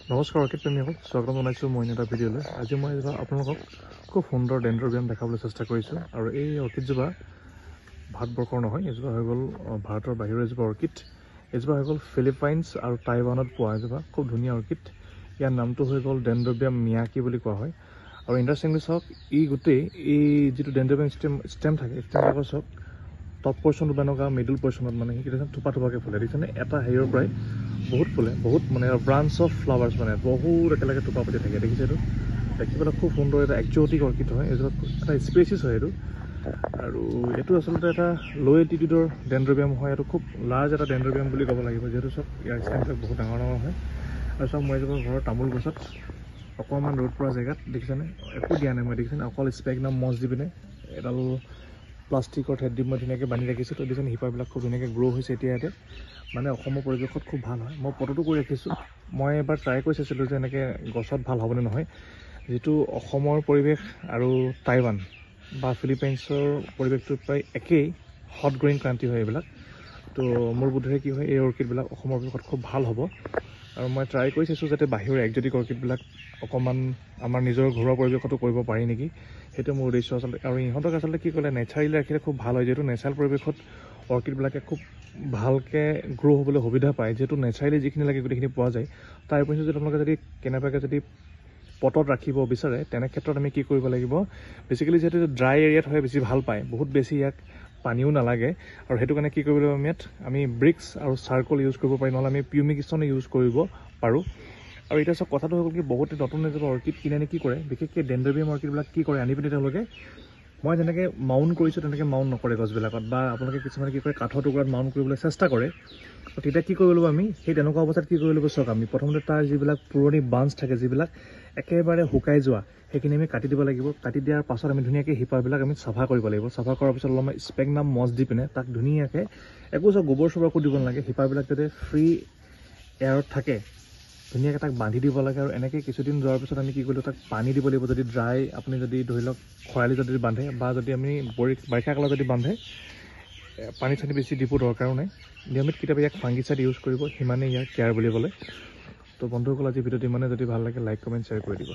নমস্কাৰ অৰ্কিড প্ৰেমীসকল, স্বাগতম জনাইছোঁ মই এটা ভিডিঅ'লৈ। আজি মই আপোনালোকক খুব সুন্দৰ ডেনড্ৰবিয়াম দেখাবলৈ চেষ্টা কৰিছোঁ। আৰু এই অৰ্কিডজোপা ভাৰতবৰ্ষৰ নহয়, এইজোপা হৈ গ'ল ভাৰতৰ বাহিৰৰ এজোপা অৰ্কিড। এইজোপা হৈ গ'ল ফিলিপাইনছ আৰু টাইৱানত পোৱা এজোপা খুব ধুনীয়া অৰ্কিড। ইয়াৰ নামটো হৈ গ'ল ডেনড্ৰবিয়াম মিয়াকি বুলি কোৱা হয়। আৰু ইণ্টাৰেষ্টিংলি চাওক, গোটেই এই যিটো ডেনড্ৰবিয়াম ষ্টেম থাকে, ষ্টেমবিলাকৰ চাওক টপ পৰ্চনটো এনেকুৱা মিডল পৰ্চনত মানে সেইকেইটা থোপা থোপাকৈ ফুলে দেখিছেনে। এটা হেৰিয়ৰ পৰাই বহুত ফুলে, বহুত মানে ব্ৰাঞ্চ অফ ফ্লাৱাৰ্ছ, মানে বহুত একেলগে টোপা পাতি থাকে। দেখিছে এইটো দেখিবলৈ খুব সুন্দৰ এটা একজটিক অৰ্কিড হয়। এইজোপা এটা স্পেচিছ হয় এইটো। আৰু এইটো আচলতে এটা ল' এল্টিটিউডৰ ডেনড্ৰবিয়াম হয়। এইটো খুব লাৰ্জ এটা ডেনড্ৰবিয়াম বুলি ক'ব লাগিব, যিহেতু চব ইয়াৰ ষ্টেমবিলাক বহুত ডাঙৰ ডাঙৰ হয়। আৰু চব মই এজোপা ঘৰৰ তামোল গছত অকণমান ৰ'দ পৰা জেগাত দেখিছেনে, একো দিয়া নাই মই, দেখিছেনে অকল স্পেগনাম মছ দি পিনে এডাল প্লাষ্টিকৰ থেড দি মই ধুনীয়াকৈ বান্ধি ৰাখিছোঁ। তো দেখিছেনে শিপাবিলাক খুব ধুনীয়াকৈ গ্ৰ' হৈছে এতিয়া ইয়াতে, মানে অসমৰ পৰিৱেশত খুব ভাল হয়। মই ফটোটো কৰি ৰাখিছোঁ। মই এবাৰ ট্ৰাই কৰি চাইছিলোঁ যে এনেকৈ গছত ভাল হ'বনে নহয়। যিটো অসমৰ পৰিৱেশ আৰু টাইৱান বা ফিলিপাইনছৰ পৰিৱেশটো প্ৰায় একেই, হট গ্ৰ'য়িং কাণ্ট্ৰি হয় এইবিলাক। তো মোৰ বোধেৰে কি হয়, এই অৰ্কিডবিলাক অসমৰ পৰিৱেশত খুব ভাল হ'ব। আৰু মই ট্ৰাই কৰি চাইছোঁ যাতে বাহিৰৰ একজটিক অৰ্কিডবিলাক অকণমান আমাৰ নিজৰ ঘৰুৱা পৰিৱেশতো কৰিব পাৰি নেকি, সেইটো মোৰ উদ্দেশ্য আচলতে। আৰু ইহঁতক আচলতে কি ক'লে, নেচাৰেলি ৰাখিলে খুব ভাল হয়, যিহেতু নেচাৰেল পৰিৱেশত অৰ্কিডবিলাকে খুব ভালকৈ গ্ৰ' হ'বলৈ সুবিধা পায়, যিহেতু নেচাৰেলি যিখিনি লাগে গোটেইখিনি পোৱা যায়। তাৰ পিছত যদি আপোনালোকে যদি কেনেবাকৈ যদি পটত ৰাখিব বিচাৰে, তেনে ক্ষেত্ৰত আমি কি কৰিব লাগিব, বেছিকেলি যিহেতু ড্ৰাই এৰিয়াত হয় বেছি ভাল পায়, বহুত বেছি ইয়াক পানীও নালাগে। আৰু সেইটো কাৰণে কি কৰিব লাগিব, আমি ব্ৰিক্স আৰু চাৰ্কল ইউজ কৰিব পাৰি, নহ'লে আমি পিউমিকেশ্যন ইউজ কৰিব পাৰোঁ। আৰু এতিয়া চব কথাটো হৈ গ'ল কি, বহুতে নতুন এজোপা অৰ্কিড কিনে নে কি কৰে, বিশেষকৈ ডেনড্ৰবিয়াম অৰ্কিডবিলাক কি কৰে, আনি পিনি তেওঁলোকে মই যেনেকৈ মাউণ্ট কৰিছোঁ তেনেকৈ মাউণ্ট নকৰে গছবিলাকত, বা আপোনালোকে কিছুমানে কি কৰে কাঠৰ টুকুৰাত মাউণ্ট কৰিবলৈ চেষ্টা কৰে। তেতিয়া কি কৰিব লাগিব, আমি সেই তেনেকুৱা অৱস্থাত কি কৰিব লাগিব চাওক, আমি প্ৰথমতে তাৰ যিবিলাক পুৰণি বাঞ্চ থাকে, যিবিলাক একেবাৰে শুকাই যোৱা, সেইখিনি আমি কাটি দিব লাগিব। কাটি দিয়াৰ পাছত আমি ধুনীয়াকৈ শিপাবিলাক আমি চাফা কৰিব লাগিব। চাফা কৰাৰ পিছত অলপমান স্পেগনাম মছ দি পিনে তাক ধুনীয়াকৈ, একো চাওক গোবৰ চোবৰকো দিব নালাগে, শিপাবিলাক যাতে ফ্ৰী এয়াৰত থাকে ধুনীয়াকৈ তাক বান্ধি দিব লাগে। আৰু এনেকৈ কিছুদিন যোৱাৰ পিছত আমি কি কৰিলোঁ, তাক পানী দিব লাগিব। যদি ড্ৰাই, আপুনি যদি ধৰি লওক খৰালি যদি বান্ধে, বা যদি আমি বাৰিষা কালত যদি বান্ধে, পানী চানী বেছি দিব দৰকাৰো নাই। নিয়মিত কেতিয়াবা ইয়াক ফাংগিচাইড ইউজ কৰিব, সিমানেই ইয়াৰ কেয়াৰ বুলি ক'লে। তো বন্ধুসকল, আজি ভিডিঅ'টো ইমানে। যদি ভাল লাগে লাইক কমেণ্ট শ্বেয়াৰ কৰি দিব।